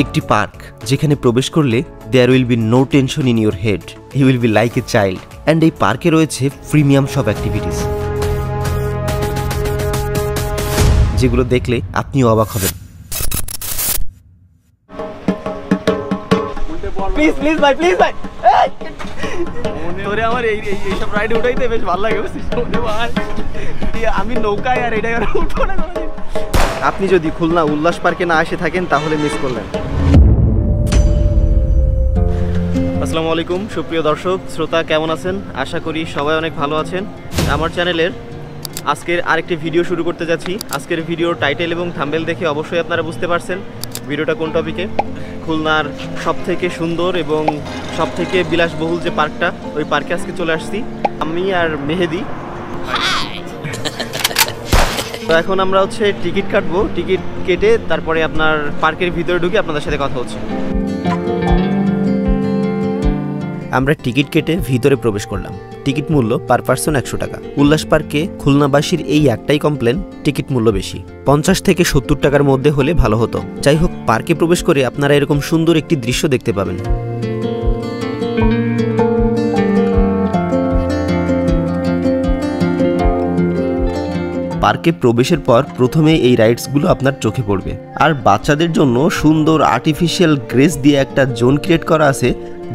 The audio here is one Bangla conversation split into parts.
একটি পার্ক যেখানে প্রবেশ করলে there will be no tension in your head, you will be like a child. And এই পার্কে রয়েছে প্রিমিয়াম সব অ্যাক্টিভিটিস, যেগুলো দেখলে আপনিও অবাক হবেন। প্লিজ প্লিজ ভাই, প্লিজ ভাই, তোরে আমার এইসব রাইডে উঠাইতে বেশ ভালো লাগে। আমি নৌকায় আর এটাই উঠবো না। আপনি যদি খুলনা উল্লাস পার্কে না এসে থাকেন তাহলে মিস করলেন। আসসালামু আলাইকুম সুপ্রিয় দর্শক শ্রোতা, কেমন আছেন? আশা করি সবাই অনেক ভালো আছেন। আমার চ্যানেলের আজকের আরেকটি ভিডিও শুরু করতে যাচ্ছি। আজকের ভিডিওর টাইটেল এবং থাম্বনেল দেখে অবশ্যই আপনারা বুঝতে পারছেন ভিডিওটা কোন টপিকে। খুলনার সবথেকে সুন্দর এবং সবথেকে বিলাসবহুল যে পার্কটা, ওই পার্কে আজকে চলে আসছি আমি আর মেহেদি। তো এখন আমরা টিকিট কাটবো, টিকিট কেটে তারপরে আপনার পার্কের ভিতরে ঢুকে আপনাদের সাথে কথা হচ্ছে। আমরা টিকিট কেটে ভিতরে প্রবেশ করলাম। টিকিট মূল্য পার পার্সন 100 টাকা। উল্লাস পার্কে খুলনাবাসীর এই একটাই কমপ্লেন, টিকিট মূল্য বেশি। 50 থেকে 70 টাকার মধ্যে হলে ভালো হতো। যাই হোক, পার্কে প্রবেশ করে আপনারা এরকম সুন্দর একটি দৃশ্য দেখতে পাবেন। পার্কে প্রবেশের পর প্রথমে এই রাইডসগুলো আপনার চোখে পড়বে। আর বাচ্চাদের জন্য সুন্দর আর্টিফিশিয়াল গ্রেস দিয়ে একটা জোন ক্রিয়েট করা আছে,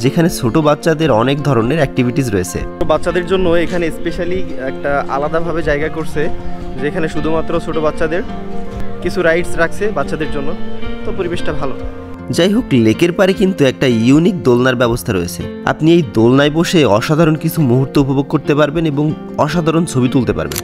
যেখানে ছোট বাচ্চাদের অনেক ধরনের অ্যাক্টিভিটিস রয়েছে। বাচ্চাদের জন্য এখানে স্পেশালি একটা আলাদাভাবে জায়গা করছে, যেখানে শুধুমাত্র ছোট বাচ্চাদের কিছু রাইডস রাখছে বাচ্চাদের জন্য। তো পরিবেশটা ভালো। যাই হোক, লেকের পারে কিন্তু একটা ইউনিক দোলনার ব্যবস্থা রয়েছে। আপনি এই দোলনায় বসে অসাধারণ কিছু মুহূর্ত উপভোগ করতে পারবেন এবং অসাধারণ ছবি তুলতে পারবেন।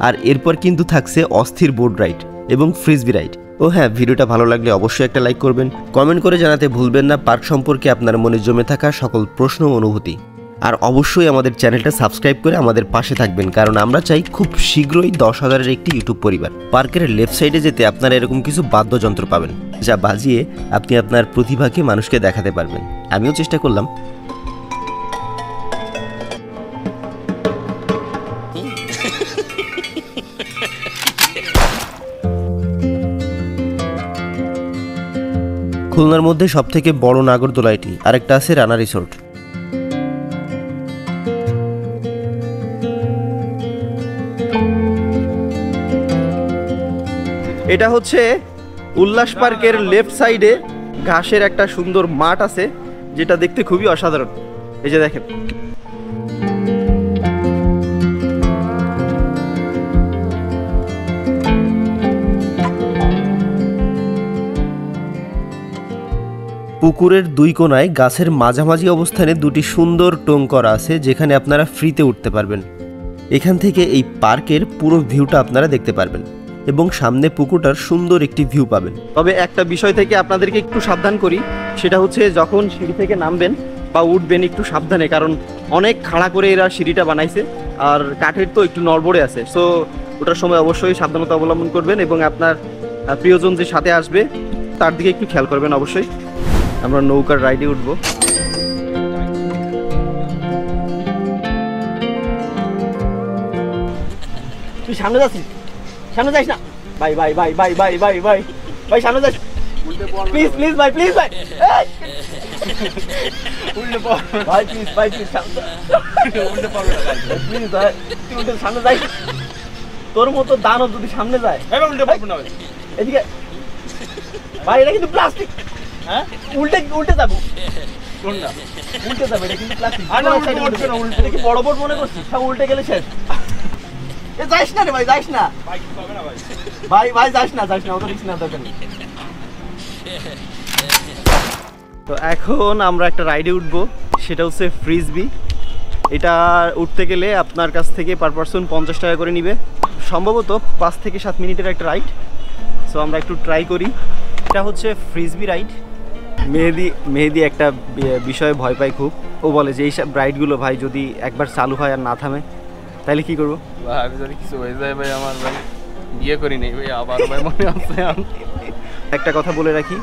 আর এরপর কিন্তু থাকছে অস্থির বোর্ড রাইড এবং ফ্রিজবি রাইড। ও হ্যাঁ, ভিডিওটা ভালো লাগলে অবশ্যই একটা লাইক করবেন। কমেন্ট করে জানাতে ভুলবেন না পার্ক সম্পর্কে আপনার মনে জমে থাকা সকল প্রশ্ন ও অনুভূতি। আর অবশ্যই আমাদের চ্যানেলটা সাবস্ক্রাইব করে আমাদের পাশে থাকবেন, কারণ আমরা চাই খুব শীঘ্রই 10,000-এর একটি ইউটিউব পরিবার। পার্কের লেফট সাইডে যেতে আপনারা এরকম কিছু বাদ্যযন্ত্র পাবেন, যা বাজিয়ে আপনি আপনার প্রতিভাকে মানুষকে দেখাতে পারবেন। আমিও চেষ্টা করলাম। খুলনার মধ্যে সবথেকে বড় নাগরদোলা এটি, আরেকটা আছে রানা রিসোর্ট। এটা উল্লাস পার্কের লেফট সাইডে ঘাসের একটা সুন্দর মাঠ আছে, যেটা দেখতে খুবই অসাধারণ। এই যে দেখেন, পুকুরের দুই কোণায় গাছের মাঝামাঝি অবস্থানে দুটি সুন্দর টোং করা আছে, যেখানে আপনারা ফ্রিতে উঠতে পারবেন। এখান থেকে এই পার্কের পুরো ভিউটা আপনারা দেখতে পারবেন এবং সামনে পুকুরটার সুন্দর একটি ভিউ পাবেন। তবে একটা বিষয় থেকে আপনাদেরকে একটু সাবধান করি, সেটা যখন সিঁড়ি থেকে নামবেন বা উঠবেন একটু সাবধানে, কারণ অনেক খাড়া করে এরা সিঁড়িটা বানাইছে আর কাঠের তো একটু নড়বড়ে আছে। সো ওটার সময় অবশ্যই সাবধানতা অবলম্বন করবেন এবং আপনার প্রিয়জন যে সাথে আসবে তার দিকে একটু খেয়াল করবেন অবশ্যই। আমরা নৌকার রাইডে উঠবো। তুই সামনে যাচ্ছিস, সামনে যাইস না ভাই, ভাই ভাই ভাই ভাই ভাই ভাই ভাই সামনে যাস, প্লিজ প্লিজ ভাই, প্লিজ ভাই, উল্টে পড় ভাই, প্লিজ ভাই, প্লিজ উল্টে পড়বে না প্লিজ ভাই, তুই উল্টে সামনে যাইস। তোর মতো দানব যদি সামনে যায় উল্টে পড়বে না। এদিকে ভাই, এটা কিন্তু প্লাস্টিক। হ্যাঁ, উল্টে উল্টে যাবো, উল্টে যাবে, এটা কিন্তু প্লাস্টিক। এটা কি বড় বোর্ড মনে করছিস? সব উল্টে গেলে শেষ। এ যাইস না রে ভাই, যাইস না ভাই, ভাই যাইস না, যাইস না, অত রিস্ক না দরকার নেই। তো এখন আমরা একটা রাইডে উঠবো, সেটা ফ্রিজবি। এটা উঠতে গেলে আপনার কাছ থেকে পার পার্সন 50 টাকা করে নিবে, সম্ভবত 5 থেকে 7 মিনিটের একটা রাইড। সো আমরা একটু ট্রাই করি। এটা ফ্রিজবি রাইড। মেহেদি একটা বিষয়ে ভয় পায় খুব। ও বলে যে এইসব রাইডগুলো ভাই যদি একবার চালু হয় আর না থামে তাহলে কি করবো? আমি যদি কিছু হয়ে যায় ভাই, আমার ভাই বিয়ে করি নেই ভাই, আবার ভাই মনে আছে। একটা কথা বলে রাখি,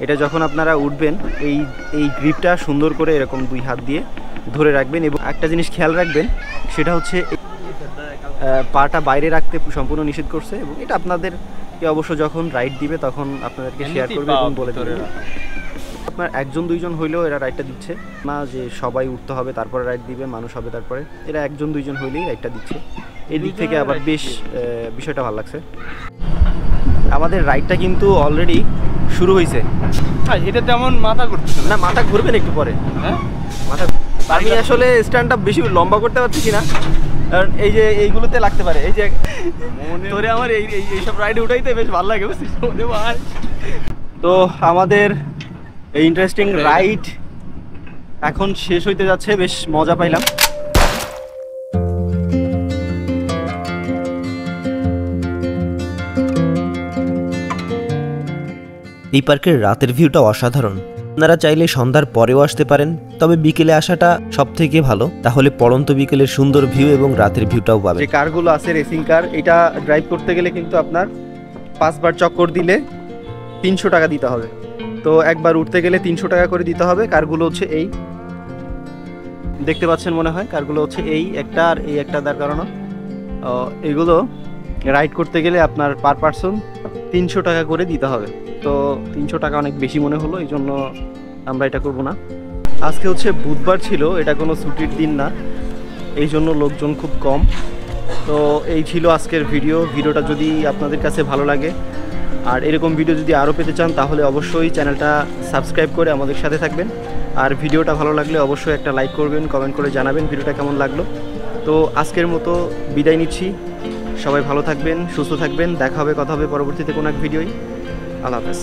এটা যখন আপনারা উঠবেন এই গ্রিপটা সুন্দর করে এরকম 2 হাত দিয়ে ধরে রাখবেন এবং একটা জিনিস খেয়াল রাখবেন, সেটা পাটা বাইরে রাখতে সম্পূর্ণ নিষেধ করছে এবং এটা আপনাদের কে অবশ্য যখন রাইড দিবে তখন আপনাদেরকে শেয়ার করবে এবং বলে দেবে। আপনার 1-2 জন হইলেও এরা রাইডটা দিচ্ছে না, যে সবাই উঠতে হবে তারপরে রাইড দিবে, মানুষ হবে তারপরে। এরা 1-2 জন হইলেই রাইডটা দিচ্ছে। এই দিক থেকে আবার বেশ বিষয়টা ভালো লাগছে। আমাদের রাইডটা কিন্তু অলরেডি শুরু হয়েছে। এটা তেমন মাথা ঘুরতেছে না, মাথা ঘুরবেন একটু পরে। হ্যাঁ মাথা আমি আসলে স্ট্যান্ডটা বেশি লম্বা করতে পারছি কিনা, কারণ এই যে এইগুলোতে লাগতে পারে। এই যে তোরে আমার এইসব রাইডে উঠাইতে বেশ ভালো লাগে, বুঝছিস? তো আমাদের এই ইন্টারেস্টিং রাইড এখন শেষ হইতে যাচ্ছে, বেশ মজা পাইলাম। এই পার্কের রাতের ভিউটা অসাধারণ। আপনারা চাইলে সন্ধ্যার পরেও আসতে পারেন, তবে বিকেলে আসাটা সব থেকে ভালো, তাহলে পড়ন্ত বিকেলের সুন্দর ভিউ এবং রাতের ভিউটাও পাবেন। যে কারগুলো আছে রেসিং কার, এটা ড্রাইভ করতে গেলে কিন্তু আপনার 5 বার চক্কর দিলে 300 টাকা দিতে হবে। তো একবার উঠতে গেলে 300 টাকা করে দিতে হবে। কারগুলো হচ্ছে এই দেখতে পাচ্ছেন মনে হয়, কারগুলো হচ্ছে এই একটা আর এই একটা, তার কারণ এগুলো রাইড করতে গেলে আপনার পার পারসন 300 টাকা করে দিতে হবে। তো 300 টাকা অনেক বেশি মনে হলো, এই জন্য আমরা এটা করব না। আজকে হচ্ছে বুধবার ছিল, এটা কোনো ছুটির দিন না, এই জন্য লোকজন খুব কম। তো এই ছিল আজকের ভিডিওটা যদি আপনাদের কাছে ভালো লাগে আর এরকম ভিডিও যদি আরও পেতে চান তাহলে অবশ্যই চ্যানেলটা সাবস্ক্রাইব করে আমাদের সাথে থাকবেন। আর ভিডিওটা ভালো লাগলে অবশ্যই একটা লাইক করবেন, কমেন্ট করে জানাবেন ভিডিওটা কেমন লাগলো। তো আজকের মতো বিদায় নিচ্ছি, সবাই ভালো থাকবেন, সুস্থ থাকবেন, দেখা হবে, কথা হবে পরবর্তীতে কোনো এক ভিডিওই। আল্লাহ হাফেজ।